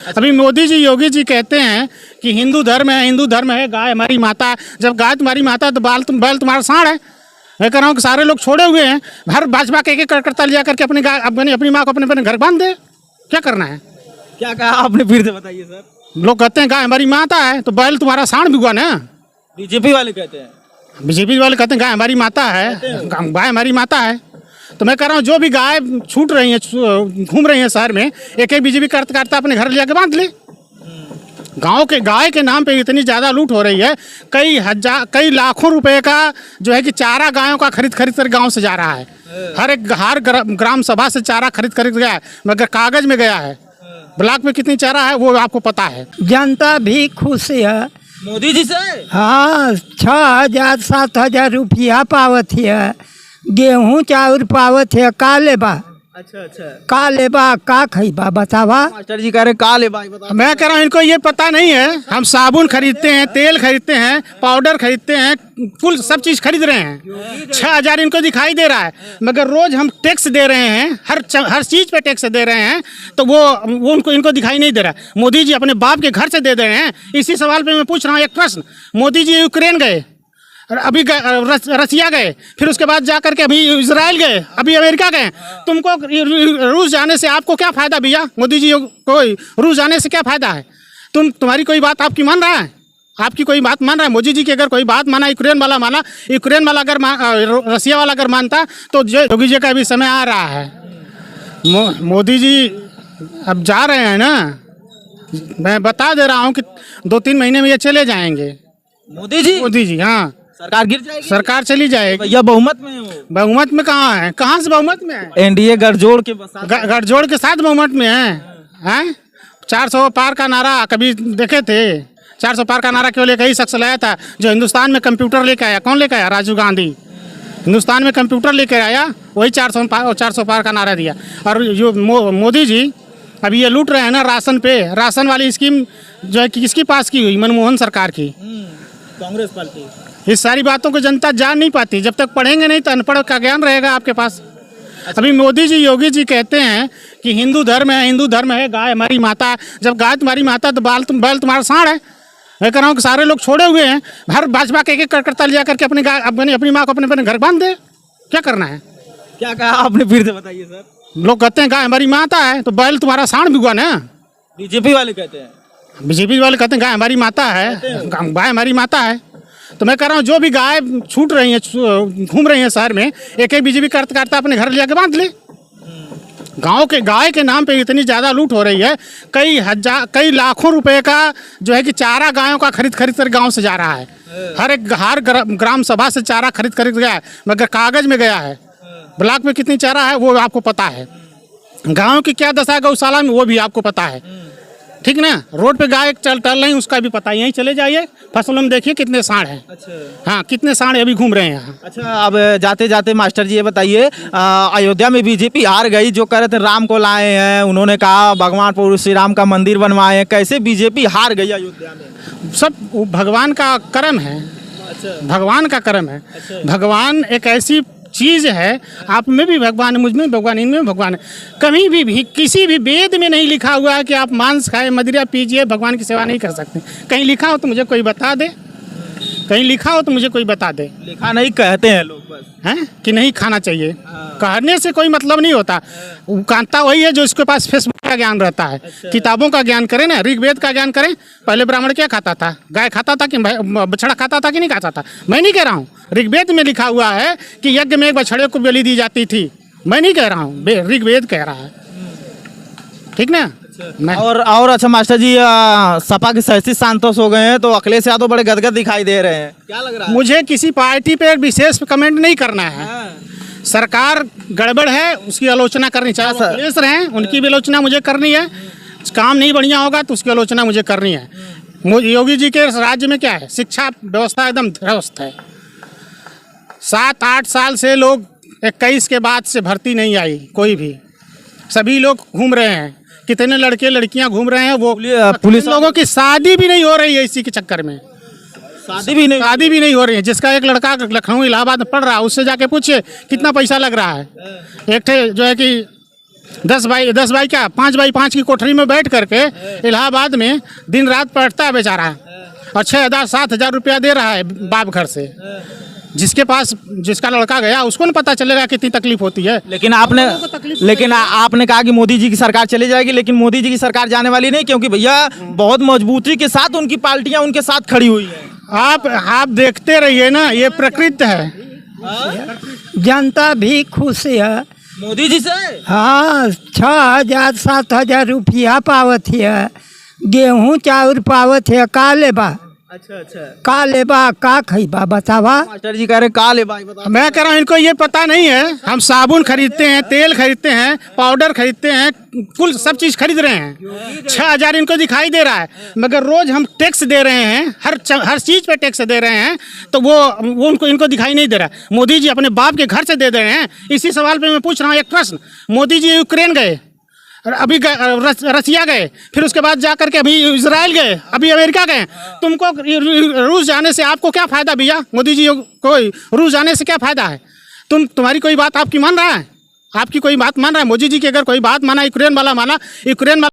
अभी मोदी जी योगी जी कहते हैं कि हिंदू धर्म है, गाय हमारी माता है। जब गाय तुम्हारी माता है तो बैल तुम्हारा सांड है। मैं कह रहा हूँ कि सारे लोग छोड़े हुए हैं, हर भाजपा के एक करता लिया करके अपनी गाय अपनी माँ को अपने घर बांध दे। क्या करना है? क्या कहा आपने, फिर से बताइए सर। लोग कहते हैं गाय हमारी माता है तो बैल तुम्हारा सांड भी हुआ ना। बीजेपी वाले कहते हैं, बीजेपी वाले कहते हैं गाय हमारी माता है, गाय हमारी माता है। तो मैं कह रहा हूँ जो भी गाय छूट रही हैं, घूम रही हैं शहर में, एक एक बीजेपी करता अपने घर ले जाके बांध ले। गांव के गाय के नाम पे इतनी ज़्यादा लूट हो रही है। कई लाखों रुपए का जो है कि चारा गायों का खरीद कर गांव से जा रहा है। हर ग्राम सभा से चारा खरीद गया है, मगर कागज में गया है। ब्लॉक में कितनी चारा है वो आपको पता है। जनता भी खुश है मोदी जी से। हाँ, 6,000 7,000 रुपया पावत है, गेहूँ चाउर पावत है। का लेबा? अच्छा, का लेबा, का खैबा बतावा। मास्टर जी कह रहे काले भाई बता। मैं कह रहा हूँ इनको ये पता नहीं है। हम साबुन खरीदते हैं, तेल खरीदते हैं, पाउडर खरीदते हैं, कुल सब चीज़ खरीद रहे हैं। 6,000 इनको दिखाई दे रहा है, मगर रोज हम टैक्स दे रहे हैं, हर चीज़ पे टैक्स दे रहे हैं, तो वो इनको दिखाई नहीं दे रहा। मोदी जी अपने बाप के घर से दे रहे हैं। इसी सवाल पे मैं पूछ रहा हूँ एक प्रश्न। मोदी जी यूक्रेन गए, अभी रसिया गए, फिर उसके बाद जा करके अभी इजराइल गए, अभी अमेरिका गए। तुमको रूस जाने से आपको क्या फ़ायदा भैया? मोदी जी को रूस जाने से क्या फ़ायदा है? तुम्हारी कोई बात आपकी मान रहा है? आपकी कोई बात मान रहा है? मोदी जी की अगर कोई बात माना, यूक्रेन वाला अगर रसिया वाला अगर मानता तो योगी जी का भी समय आ रहा है। मोदी जी अब जा रहे हैं ना, मैं बता दे रहा हूँ कि 2-3 महीने में ये चले जाएंगे। मोदी जी हाँ, सरकार गिर जाएगी, सरकार चली जाएगी। भैया बहुमत में हो? बहुमत में कहाँ है? कहाँ से बहुमत में है? एनडीए गठजोड़ के साथ बहुमत में है। 400 पार का नारा कभी देखे थे? 400 पार का नारा केवल एक ही शख्स लाया था जो हिंदुस्तान में कंप्यूटर लेके आया। कौन लेके आया? राजीव गांधी। हिंदुस्तान में कंप्यूटर लेकर आया, वही 400 पार का नारा दिया। और जो मोदी जी अभी ये लूट रहे हैं ना राशन पे, राशन वाली स्कीम जो है कि किसकी पास की हुई? मनमोहन सरकार की, कांग्रेस पार्टी। इस सारी बातों को जनता जान नहीं पाती। जब तक पढ़ेंगे नहीं तो अनपढ़ का ज्ञान रहेगा आपके पास। अभी मोदी जी योगी जी कहते हैं कि हिंदू धर्म है, गाय हमारी माता है। जब गाय तुम्हारी माता है तो बैल तुम्हारा सांड है। मैं कह रहा हूँ कि सारे लोग छोड़े हुए हैं, हर भाजपा के एक करता लिया करके अपनी माँ को अपने घर बांध दे। क्या करना है? क्या कहा आपने, फिर से बताइए सर। लोग कहते हैं गाय हमारी माता है तो बैल तुम्हारा सांड भी हुआ ना। बीजेपी वाले कहते हैं गाय हमारी माता है, गाय हमारी माता है। तो मैं कह रहा हूँ जो भी गाय छूट रही हैं, घूम रही हैं शहर में, एक एक बीजेपी करता अपने घर ले जाके बांध ले। गांव के गाय के नाम पे इतनी ज़्यादा लूट हो रही है। कई लाखों रुपए का जो है कि चारा गायों का खरीद कर गांव से जा रहा है। हर ग्राम सभा से चारा खरीद गया है, मगर कागज में गया है। ब्लॉक में कितनी चारा है वो आपको पता है। गाँव की क्या दशा है गौशाला में वो भी आपको पता है। ठीक ना? रोड पे गाय चल रही उसका भी पता है। यहीं चले जाइए, फसलों में देखिए कितने सांड हैं। अच्छा। हाँ, कितने सांड अभी घूम रहे हैं यहाँ। अच्छा, अब जाते जाते मास्टर जी ये बताइए, अयोध्या में बीजेपी हार गई, जो कह रहे थे राम को लाए हैं, उन्होंने कहा भगवान प्रभु श्री राम का मंदिर बनवाए हैं। कैसे बीजेपी हार गई अयोध्या में? सब भगवान का करम है। अच्छा। भगवान का करम है। अच्छा। भगवान एक ऐसी चीज़ है, आप में भी भगवान है, मुझ में भगवान, इनमें भगवान है। कहीं भी किसी भी वेद में नहीं लिखा हुआ है कि आप मांस खाए, मदिरा पीजिए, भगवान की सेवा नहीं कर सकते। कहीं लिखा हो तो मुझे कोई बता दे। कहीं लिखा हो तो मुझे कोई बता दे। लिखा नहीं, कहते हैं लोग बस हैं कि नहीं खाना चाहिए। कहने से कोई मतलब नहीं होता। कांता वही है जो इसके पास फेसबुक का ज्ञान रहता है। अच्छा। किताबों का ज्ञान करें ना, ऋग्वेद का ज्ञान करें। पहले ब्राह्मण क्या खाता था? गाय खाता था कि बछड़ा खाता था कि नहीं खाता था? मैं नहीं कह रहा हूँ, ऋग्वेद में लिखा हुआ है कि यज्ञ में एक बछड़े को बलि दी जाती थी। मैं नहीं कह रहा हूँ, ऋग्वेद कह रहा है। ठीक ना? और अच्छा मास्टर जी, सपा के 37 सांसद हो गए हैं, तो अखिलेश यादव बड़े गदगद दिखाई दे रहे हैं। क्या लग रहा है? मुझे किसी पार्टी पे विशेष कमेंट नहीं करना है। सरकार गड़बड़ है, उसकी आलोचना करनी चाहिए। अखिलेश रहे, उनकी भी आलोचना मुझे करनी है। काम नहीं बढ़िया होगा तो उसकी आलोचना मुझे करनी है। योगी जी के राज्य में क्या है? शिक्षा व्यवस्था एकदम ध्वस्त है। 7-8 साल से लोग 21 के बाद से भर्ती नहीं आई कोई भी। सभी लोग घूम रहे हैं, कितने लड़के लड़कियां घूम रहे हैं। वो पुलिस लोगों की शादी भी नहीं हो रही है इसी के चक्कर में। शादी भी नहीं हो रही है। जिसका एक लड़का लखनऊ इलाहाबाद में पढ़ रहा है, उससे जाके पूछिए कितना पैसा लग रहा है। एक थे जो है कि 10 बाई क्या 5 बाई 5 की कोठरी में बैठ करके इलाहाबाद में दिन रात पढ़ता है बेचारा, और 6,000 7,000 रुपया दे रहा है बाप घर से। जिसके पास जिसका लड़का गया उसको न पता चलेगा कितनी तकलीफ होती है। लेकिन आपने कहा कि मोदी जी की सरकार चली जाएगी, लेकिन मोदी जी की सरकार जाने वाली नहीं, क्योंकि भैया बहुत मजबूती के साथ उनकी पार्टियां उनके साथ खड़ी हुई है। आप देखते रहिए ना, ये प्रकृति है। जनता भी खुश है मोदी जी से। हाँ, 6,000 7,000 रुपया पावत है, गेहूँ चाउर पावत है। का लेबा अच्छा का लेबा का खइबा बतावा। मास्टर जी कह रहे का ले भाई बता। मैं कह रहा हूँ इनको ये पता नहीं है। हम साबुन खरीदते हैं, तेल खरीदते हैं, पाउडर खरीदते हैं, कुल सब चीज़ खरीद रहे हैं। 6,000 इनको दिखाई दे रहा है, मगर रोज हम टैक्स दे रहे हैं, हर चीज़ पे टैक्स दे रहे हैं, तो वो इनको दिखाई नहीं दे रहा। मोदी जी अपने बाप के घर से दे रहे हैं। इसी सवाल पे मैं पूछ रहा हूँ एक प्रश्न। मोदी जी यूक्रेन गए, अभी रसिया गए, फिर उसके बाद जा करके अभी इजराइल गए, अभी अमेरिका गए। तुमको रूस जाने से आपको क्या फ़ायदा भैया? मोदी जी को रूस जाने से क्या फ़ायदा है? तुम्हारी कोई बात आपकी मान रहा है? आपकी कोई बात मान रहा है? मोदी जी की अगर कोई बात माना, यूक्रेन वाला माना, यूक्रेन